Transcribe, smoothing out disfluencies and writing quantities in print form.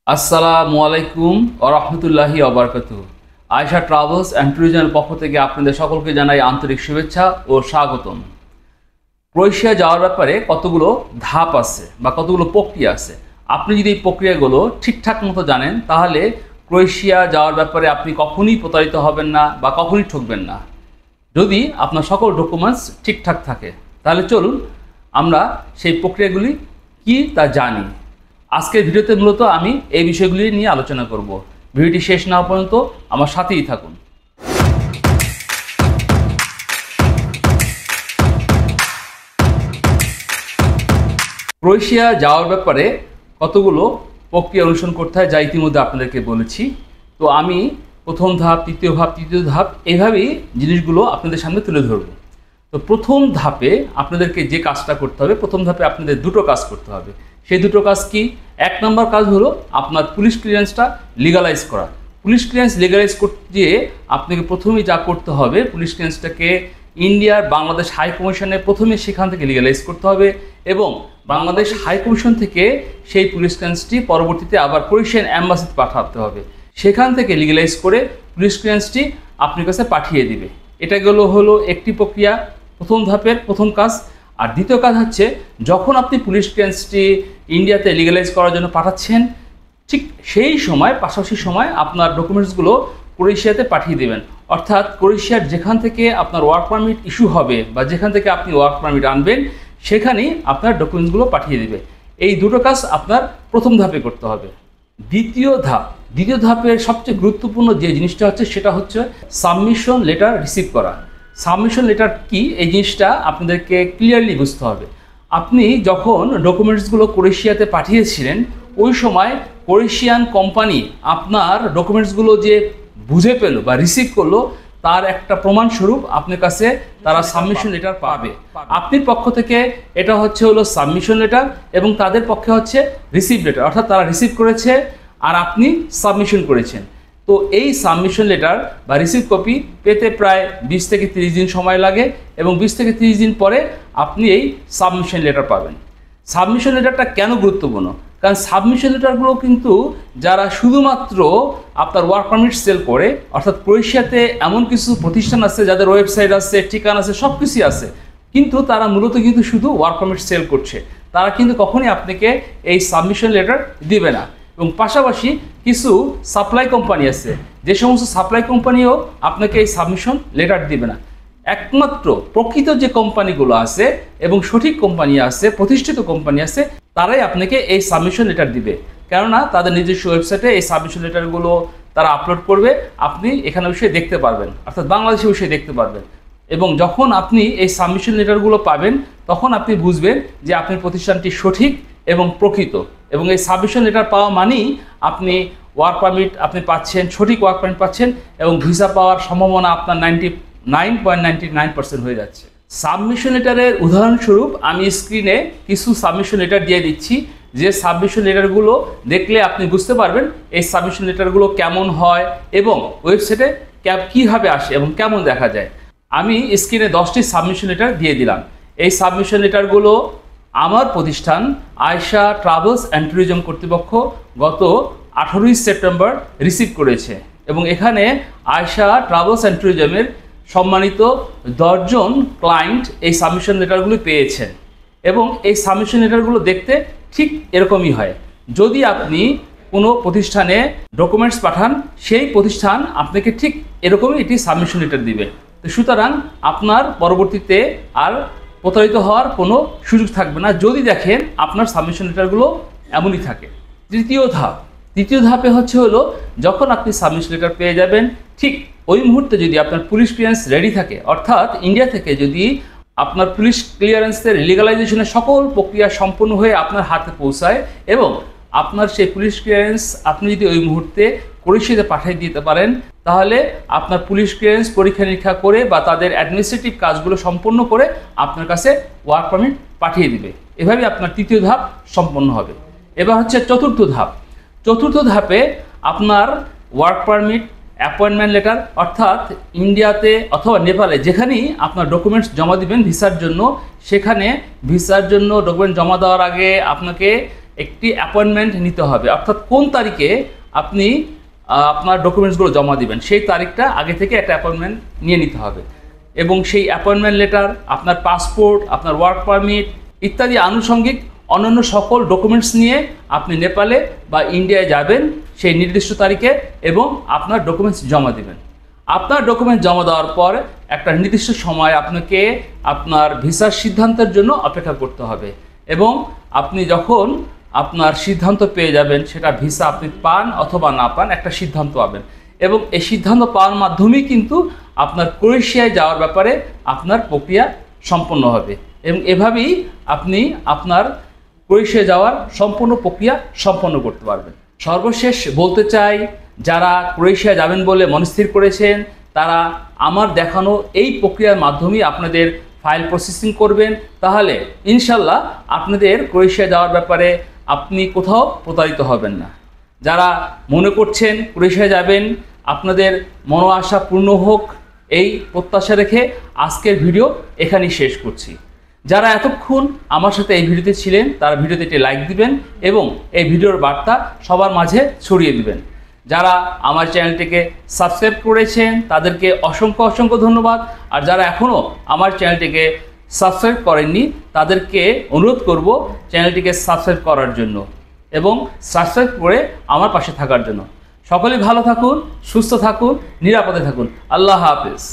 আসসালামু আলাইকুম ওয়া রাহমাতুল্লাহি ওয়া বারাকাতুহু। আয়েশা ট্রাভেলস অ্যান্ড ট্যুরিজমের পক্ষ থেকে আপনাদের সকলকে জানাই আন্তরিক শুভেচ্ছা ও স্বাগতম। ক্রোয়েশিয়া যাওয়ার ব্যাপারে কতগুলো ধাপ আছে বা কতগুলো প্রক্রিয়া আছে। আপনি যদি এই প্রক্রিয়াগুলো ঠিকঠাক মতো জানেন তাহলে ক্রোয়েশিয়া যাওয়ার ব্যাপারে আপনি কখনোই প্রতারিত হবেন না বা কখনোই ঠকবেন না, যদি আপনার সকল ডকুমেন্টস ঠিকঠাক থাকে। তাহলে চলুন আমরা সেই প্রক্রিয়াগুলি কি তা জানি। আজকের ভিডিওতে মূলত আমি এই বিষয়গুলি নিয়ে আলোচনা করব। ভিডিওটি শেষ না হওয়া পর্যন্ত আমার সাথেই থাকুন। ক্রোয়েশিয়া যাওয়ার ব্যাপারে কতগুলো প্রক্রিয়া অনুসরণ করতে হয় যা ইতিমধ্যে আপনাদেরকে বলেছি। তো আমি প্রথম ধাপ, তৃতীয় ধাপ, তৃতীয় ধাপ এইভাবেই জিনিসগুলো আপনাদের সামনে তুলে ধরব। তো প্রথম ধাপে আপনাদেরকে যে কাজটা করতে হবে, প্রথম ধাপে আপনাদের দুটো কাজ করতে হবে। সেই দুটো কাজ কি? এক নম্বর কাজ হলো আপনার পুলিশ ক্লিয়ারেন্সটা লিগালাইজ করা। পুলিশ ক্লিয়ারেন্স লিগালাইজ করতে গিয়ে আপনাকে প্রথমেই যা করতে হবে, পুলিশ ক্লিয়ারেন্সটাকে ইন্ডিয়ার বাংলাদেশ হাই কমিশনে প্রথমে সেখান থেকে লিগালাইজ করতে হবে এবং বাংলাদেশ হাই কমিশন থেকে সেই পুলিশ ক্লিয়ারেন্সটি পরবর্তীতে আবার ক্রোয়েশিয়ান অ্যাম্বাসিতে পাঠাতে হবে। সেখান থেকে লিগালাইজ করে পুলিশ ক্লিয়ারেন্সটি আপনার কাছে পাঠিয়ে দিবে। এটা হলো একটি প্রক্রিয়া, প্রথম ধাপের প্রথম কাজ। আর দ্বিতীয় কাজ হচ্ছে, যখন আপনি পুলিশ ক্লিয়ারেন্সটি ইন্ডিয়াতে লিগালাইজ করার জন্য পাঠাচ্ছেন, ঠিক সেই সময় পাশাপাশি সময় আপনার ডকুমেন্টসগুলো ক্রোয়েশিয়াতে পাঠিয়ে দেবেন। অর্থাৎ ক্রোয়েশিয়ার যেখান থেকে আপনার ওয়ার্ক পারমিট ইস্যু হবে বা যেখান থেকে আপনি ওয়ার্ক পারমিট আনবেন সেখানেই আপনার ডকুমেন্টসগুলো পাঠিয়ে দেবে। এই দুটো কাজ আপনার প্রথম ধাপে করতে হবে। দ্বিতীয় ধাপের সবচেয়ে গুরুত্বপূর্ণ যে জিনিসটা হচ্ছে সেটা হচ্ছে সাবমিশন লেটার রিসিভ করা। সাবমিশন লেটার কি, এই জিনিসটা আপনাদেরকে ক্লিয়ারলি বুঝতে হবে। আপনি যখন ডকুমেন্টসগুলো ক্রোয়েশিয়াতে পাঠিয়েছিলেন ওই সময় ক্রোয়েশিয়ান কোম্পানি আপনার ডকুমেন্টসগুলো যে বুঝে পেল বা রিসিভ করলো তার একটা প্রমাণস্বরূপ আপনার কাছে তারা সাবমিশন লেটার পাবে। আপনার পক্ষ থেকে এটা হলো সাবমিশন লেটার এবং তাদের পক্ষে হচ্ছে রিসিভ লেটার, অর্থাৎ তারা রিসিভ করেছে আর আপনি সাবমিশন করেছেন। তো এই সাবমিশন লেটার বা রিসিভ কপি পেতে প্রায় 20 থেকে 30 দিন সময় লাগে এবং 20 থেকে 30 দিন পরে আপনি এই সাবমিশন লেটার পাবেন। সাবমিশন লেটারটা কেন গুরুত্বপূর্ণ? কারণ সাবমিশন লেটারগুলো কিন্তু যারা শুধুমাত্র আপনার ওয়ার্ক পারমিট সেল করে, অর্থাৎ ক্রোয়েশিয়াতে এমন কিছু প্রতিষ্ঠান আছে যাদের ওয়েবসাইট আছে, ঠিকানা আছে, সব কিছুই আছে, কিন্তু তারা মূলত কিন্তু শুধু ওয়ার্ক পারমিট সেল করছে। তারা কিন্তু কখনই আপনাকে এই সাবমিশন লেটার দিবে না। এবং পাশাপাশি কিছু সাপ্লাই কোম্পানি আছে, যে সমস্ত সাপ্লাই কোম্পানিও আপনাকে এই সাবমিশন লেটার দিবে না। একমাত্র প্রকৃত যে কোম্পানিগুলো আছে এবং সঠিক কোম্পানি আছে, প্রতিষ্ঠিত কোম্পানি আছে, তারাই আপনাকে এই সাবমিশন লেটার দিবে। কেননা তাদের নিজস্ব ওয়েবসাইটে এই সাবমিশন লেটারগুলো তারা আপলোড করবে, আপনি এখানে বিষয়ে দেখতে পারবেন, অর্থাৎ বাংলাদেশি বিষয়ে দেখতে পারবেন। এবং যখন আপনি এই সাবমিশন লেটারগুলো পাবেন তখন আপনি বুঝবেন যে আপনার প্রতিষ্ঠানটি সঠিক এবং প্রকৃত। এবং এই সাবমিশন লেটার পাওয়া মানেই আপনি ওয়ার্ক পারমিট আপনি পাচ্ছেন, সঠিক ওয়ার্ক পারমিট পাচ্ছেন এবং ভিসা পাওয়ার সম্ভাবনা আপনার 99.99% হয়ে যাচ্ছে। সাবমিশন লেটারের উদাহরণস্বরূপ আমি স্ক্রিনে কিছু সাবমিশন লেটার দিয়ে দিচ্ছি, যে সাবমিশন লেটারগুলো দেখলে আপনি বুঝতে পারবেন এই সাবমিশন লেটারগুলো কেমন হয় এবং ওয়েবসাইটে কীভাবে আসে এবং কেমন দেখা যায়। আমি স্ক্রিনে 10টি সাবমিশন লেটার দিয়ে দিলাম। এই সাবমিশন লেটারগুলো আমার প্রতিষ্ঠান আয়েশা ট্রাভেলস অ্যান্ড ট্যুরিজম কর্তৃপক্ষ গত 18ই সেপ্টেম্বর রিসিভ করেছে এবং এখানে আয়েশা ট্রাভেলস অ্যান্ড ট্যুরিজমের সম্মানিত 10 জন ক্লায়েন্ট এই সাবমিশন লেটারগুলো পেয়েছেন। এবং এই সাবমিশন লেটারগুলো দেখতে ঠিক এরকমই হয়। যদি আপনি কোনো প্রতিষ্ঠানে ডকুমেন্টস পাঠান, সেই প্রতিষ্ঠান আপনাকে ঠিক এরকমই একটি সাবমিশন লেটার দিবে। তো সুতরাং আপনার পরবর্তীতে আর প্রতারিত হওয়ার কোনো সুযোগ থাকবে না যদি দেখেন আপনার সাবমিশন লেটারগুলো এমনই থাকে। তৃতীয় ধাপে হলো যখন আপনি সাবমিশন লেটার পেয়ে যাবেন, ঠিক ওই মুহূর্তে যদি আপনার পুলিশ ক্লিয়ারেন্স রেডি থাকে, অর্থাৎ ইন্ডিয়া থেকে যদি আপনার পুলিশ ক্লিয়ারেন্সের লিগালাইজেশনের সকল প্রক্রিয়া সম্পূর্ণ হয়ে আপনার হাতে পৌঁছায় এবং আপনার সেই পুলিশ ক্লিয়ারেন্স আপনি যদি ওই মুহূর্তে ক্রোয়েশিয়াতে পাঠিয়ে দিতে পারেন, তাহলে আপনার পুলিশ ক্লিয়ারেন্স পরীক্ষা নিরীক্ষা করে বা তাদের অ্যাডমিনিস্ট্রেটিভ কাজগুলো সম্পন্ন করে আপনার কাছে ওয়ার্ক পারমিট পাঠিয়ে দিবে। এভাবে আপনার তৃতীয় ধাপ সম্পন্ন হবে। এবার হচ্ছে চতুর্থ ধাপে আপনার ওয়ার্ক পারমিট, অ্যাপয়েন্টমেন্ট লেটার, অর্থাৎ ইন্ডিয়াতে অথবা নেপালে যেখানেই আপনার ডকুমেন্টস জমা দিবেন ভিসার জন্য, সেখানে ভিসার জন্য ডকুমেন্ট জমা দেওয়ার আগে আপনাকে একটি অ্যাপয়েন্টমেন্ট নিতে হবে, অর্থাৎ কোন তারিখে আপনি আপনার ডকুমেন্টসগুলো জমা দিবেন সেই তারিখটা আগে থেকে একটা অ্যাপয়েন্টমেন্ট নিয়ে নিতে হবে। এবং সেই অ্যাপয়েন্টমেন্ট লেটার, আপনার পাসপোর্ট, আপনার ওয়ার্ক পারমিট ইত্যাদি আনুষঙ্গিক অন্যান্য সকল ডকুমেন্টস নিয়ে আপনি নেপালে বা ইন্ডিয়ায় যাবেন সেই নির্দিষ্ট তারিখে এবং আপনার ডকুমেন্টস জমা দিবেন। আপনার ডকুমেন্ট জমা দেওয়ার পর একটা নির্দিষ্ট সময় আপনাকে আপনার ভিসার সিদ্ধান্তের জন্য অপেক্ষা করতে হবে এবং আপনি যখন আপনার সিদ্ধান্ত পেয়ে যাবেন, সেটা ভিসা আপনি পান অথবা না পান, একটা সিদ্ধান্ত পাবেন এবং এই সিদ্ধান্ত পাওয়ার মাধ্যমেই কিন্তু আপনার ক্রোয়েশিয়ায় যাওয়ার ব্যাপারে আপনার প্রক্রিয়া সম্পন্ন হবে এবং এভাবেই আপনি আপনার ক্রোয়েশিয়া যাওয়ার সম্পূর্ণ প্রক্রিয়া সম্পন্ন করতে পারবেন। সর্বশেষ বলতে চাই, যারা ক্রোয়েশিয়া যাবেন বলে মনস্থির করেছেন তারা আমার দেখানো এই প্রক্রিয়ার মাধ্যমেই আপনাদের ফাইল প্রসেসিং করবেন, তাহলে ইনশাল্লাহ আপনাদের ক্রোয়েশিয়া যাওয়ার ব্যাপারে আপনি কোথাও প্রতারিত হবেন না। যারা মনে করছেন ক্রোয়েশিয়া যাবেন, আপনাদের মনো আশা পূর্ণ হোক এই প্রত্যাশা রেখে আজকের ভিডিও এখানেই শেষ করছি। যারা এতক্ষণ আমার সাথে এই ভিডিওতে ছিলেন তারা ভিডিওতে একটি লাইক দিবেন এবং এই ভিডিওর বার্তা সবার মাঝে ছড়িয়ে দিবেন। যারা আমার চ্যানেলটিকে সাবস্ক্রাইব করেছেন তাদেরকে অসংখ্য অসংখ্য ধন্যবাদ। আর যারা এখনও আমার চ্যানেলটিকে সাবস্ক্রাইব করেননি তাদেরকে অনুরোধ করব চ্যানেলটিকে সাবস্ক্রাইব করার জন্য এবং সাবস্ক্রাইব করে আমার পাশে থাকার জন্য। সকলেই ভালো থাকুন, সুস্থ থাকুন, নিরাপদে থাকুন। আল্লাহ হাফেজ।